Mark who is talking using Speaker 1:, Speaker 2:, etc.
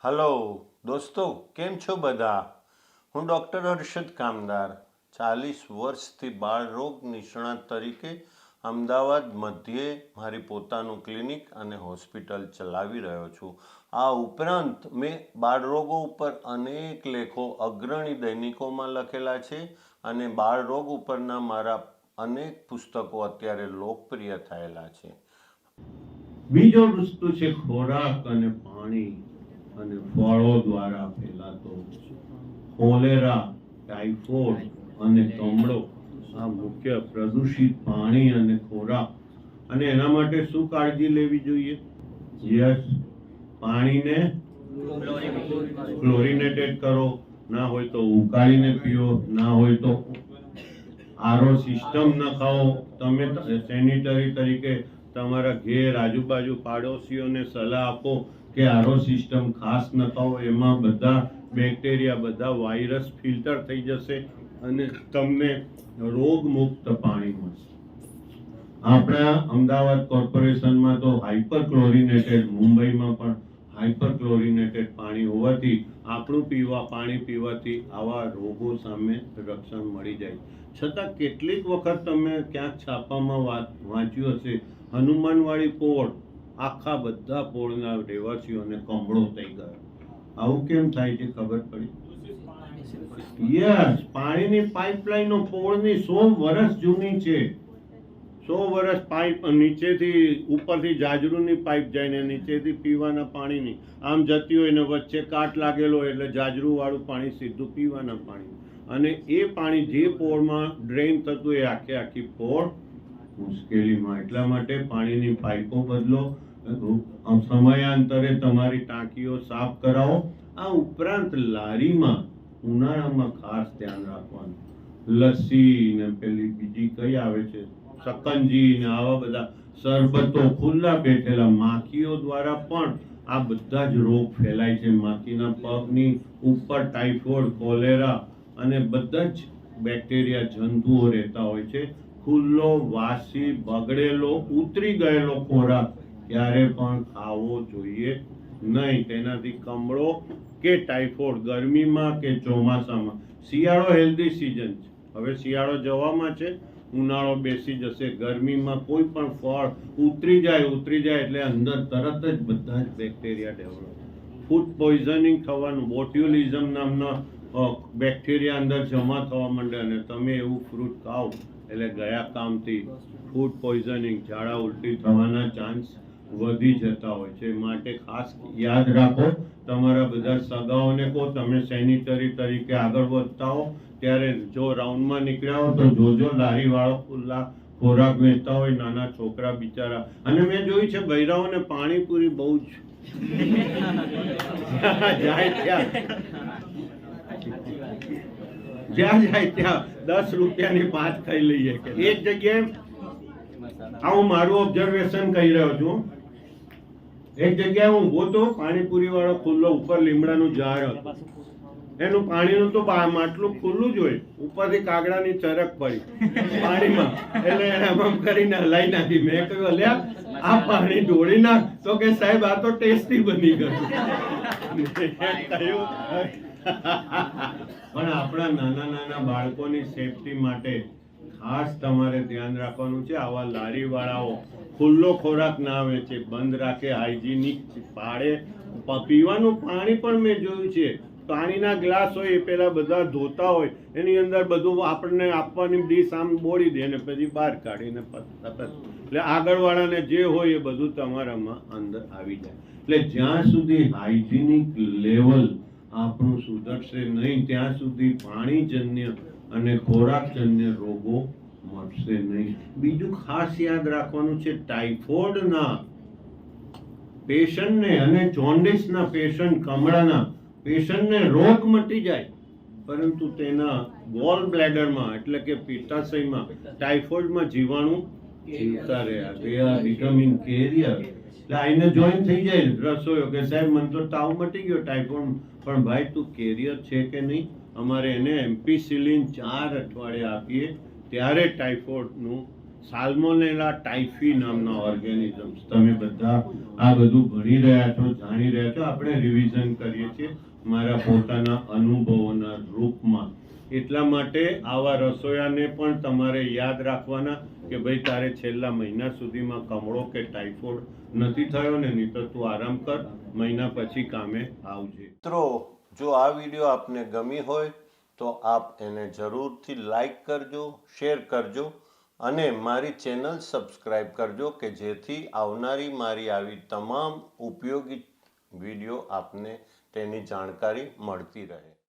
Speaker 1: Hello દોસ્તો, કેમ છો બધા? હું ડૉક્ટર હર્ષદ કામદાર 40 વર્ષથી બાળરોગ નિષ્ણાત તરીકે અમદાવાદ મધ્યે મારી પોતાનું ક્લિનિક અને હોસ્પિટલ ચલાવી રહ્યો છું. આ ઉપરાંત મેં બાળરોગો ઉપર અનેક લેખો અગ્રણી દૈનિકોમાં લખેલા છે અને બાળરોગ ઉપરના મારા અનેક પુસ્તકો અત્યારે લોકપ્રિય થયેલા છે.
Speaker 2: બીજો વસ્તુ છે ખોરાક અને પાણી અને ફળો દ્વારા ફેલાતો કોલેરા, ટાઇફોઇડ અને કમળો. આ મુખ્ય પ્રદૂષિત પાણી અને ખોરાક. અને એના માટે શું કાળજી લેવી જોઈએ? યસ, પાણીને ક્લોરિનેટેડ કરો, ના હોય તો ઉકાળીને પીઓ, ના હોય તો આરો સિસ્ટમ નખાવો. તમે સેનિટરી તરીકે તમારા ઘેર આજુબાજુ પાડોશીઓને સલાહ આપો કે આરો સિસ્ટમ ખાસ નખાવો. એમાં બધા બેક્ટેરિયા, બધા વાયરસ ફિલ્ટર થઈ જશે અને તમને રોગમુક્ત પાણી મળશે. આપણા અમદાવાદ કોર્પોરેશનમાં તો હાઇપર ક્લોરિનેટેડ, મુંબઈમાં પણ હાઇપર ક્લોરિનેટેડ પાણી હોવાથી આપણું પાણી પીવાથી આવા રોગો સામે રક્ષણ મળી જાય. છતાં કેટલીક વખત તમે ક્યાંક છાપામાં વાંચ્યું હશે, હનુમાનવાડી પોળ, આખા બધા પોળના રહેવાસીઓને કમળો થઈ ગયો. આવું કેમ થાય છે ખબર પડી? યસ, પાણીની પાઇપલાઈનો પોળની 100 વર્ષ જૂની છે. 100 વર્ષ પાઇપ નીચેથી ઉપરથી જાજરૂની પાઇપ જાય ને નીચેથી પીવાના પાણીની આમ જતી હોય ને વચ્ચે કાટ લાગેલો હોય એટલે જાજરૂ વાળું પાણી સીધું પીવાના પાણી. અને એ પાણી જે પોળમાં ડ્રેઇન થતું એ આખી પોળ મુશ્કેલીમાં. એટલા માટે પાણીની પાઇપો બદલો, સમયાંતરે તમારી ટાંકીઓ સાફ કરાવો. આ ઉપરાંત લારીમાં ઉનાળામાં ખાસ ધ્યાન રાખવાનું, લસ્સી ને પેલી બીજી કઈ આવે છે, શકંજી ને આવા બધા શરબતો ખુલ્લા બેઠેલા માખીઓ દ્વારા પણ આ બધા જ રોગ ફેલાય છે. માખીના પગની ઉપર ટાઇફોઇડ, કોલેરા અને બધા જ બેક્ટેરિયા, જંતુઓ રહેતા હોય છે. ખુલ્લો, વાસી, બગડેલો, ઉતરી ગયેલો ખોરાક ક્યારે પણ ખાવો જોઈએ નહીં. તેનાથી કમળો કે ટાઇફોઇડ ગરમીમાં કે ચોમાસામાં. શિયાળો હેલ્ધી સિઝન છે. હવે શિયાળો જવામાં છે, ઉનાળો બેસી જશે. ગરમીમાં કોઈ પણ ફળ ઉતરી જાય એટલે અંદર તરત જ બધા જ બેક્ટેરિયા ડેવલપ. ફૂડ પોઈઝનિંગ થવાનું, બોટ્યુલિઝમ નામના બેક્ટેરિયા અંદર જમા થવા માંડે અને તમે એવું ફ્રૂટ ખાઓ એટલે ગયા કામથી ફૂડ પોઈઝનિંગ, ઝાડા ઉલટી થવાના ચાન્સ વધી જતા હોય છે. માટે ખાસ યાદ રાખો, તમારા બધા સગાઓને કહો, તમે સેનિટરી તરીકે આગળ વધતા હો ત્યારે જો રાઉન્ડમાં નીકળ્યા હો તો જોજો લારી વાળો ખુલ્લા ખોરાક વેચતા હોય, નાના છોકરા બિચારા. અને મેં જોયું છે બૈરાઓને પાણીપુરી બહુ જ જાય ત્યાં જ્યાં જાય ત્યાં 10 રૂપિયાની 5 ખાઈ લઈએ. કે એક જગ્યાએ હું મારું ઓબ્ઝર્વેશન કહી રહ્યો છું. એક જગ્યાએ હું ઉભો તો, પાણીપુરી વાળો ખુલ્લો, ઉપર લીમડાનું ઝાડ હતું, એનું પાણીનું તો માટલું ખુલ્લું જ હોય, ઉપરથી કાગડાની ચરક પડી પાણીમાં એટલે એને આમ કરીને હલાઈ નાખી. મેં કહ્યું, અલ્યા આ પાણી ઢોળી નાખ. તો કે સાહેબ આ તો ટેસ્ટી બની ગયું. પણ આપણા નાના બાળકોની સેફટી માટે ખાસ તમારે ધ્યાન રાખવાનું છે. આવા લારી વાળાઓ ખુલ્લો ખોરાક ના વેચે, બંધ રાખે, હાઇજીનિક પાડે. પીવાનું પાણી પણ મેં જોયું છે, પાણીના ગ્લાસ હોય એ પેલા બધા ધોતા હોય, એની અંદર બધું આપણને આપવાની ડીશ આમ બોળી દે અને પછી બહાર કાઢીને એટલે આગળવાળાને જે હોય એ બધું તમારામાં અંદર આવી જાય. એટલે જ્યાં સુધી હાઇજીનિક લેવલ આપણું સુધરશે નહીં ત્યાં સુધી પાણીજન્ય અને ખોરાકજન્ય રોગો મટશે નહીં. બીજું ખાસ યાદ રાખવાનું છે, ટાઇફોઇડના પેશન્ટને અને જોન્ડિસના પેશન્ટ, કમળાના પેશન્ટને રોગ મટી જાય, પરંતુ તેના ગોલ બ્લેડરમાં એટલે કે પિત્તાશયમાં ટાઇફોઇડમાં જીવાણુ જીવતા રહ્યા. they are becoming carrier. એટલે આઈને જોઈન થઈ જાય રસોઈયો કે સાહેબ મને તો તાવ મટી ગયો ટાઇફોઇડ, પણ ભાઈ તું કેરિયર છે કે નહીં? અમારે એને એમ્પિસિલિન 4 અઠવાડિયા આપીએ ત્યારે ટાઇફોઇડનું સાલ્મોનેલા ટાઇફી નામના ઓર્ગેનિઝમ્સ. તમે બધા આ બધું ભણી રહ્યા છો, જાણી રહ્યા છો. આપણે રિવિઝન કરીએ છીએ મારા પોતાના અનુભવોના રૂપમાં. એટલા માટે આવા રસોયાને પણ તમારે યાદ રાખવાના કે ભાઈ તારે છેલ્લા મહિના સુધીમાં કમળો કે ટાઇફોઇડ નથી થયો ને, નહીં તો તું આરામ કર, મહિના પછી કામે આવજે.
Speaker 1: મિત્રો, જો આ વિડીયો આપને ગમી હોય તો આપ એને જરૂરથી લાઈક કરજો, શેર કરજો અને મારી ચેનલ સબસ્ક્રાઈબ કરજો કે જેથી આવનારી મારી આવી તમામ ઉપયોગી વિડીયો આપને તેની જાણકારી મળતી રહે.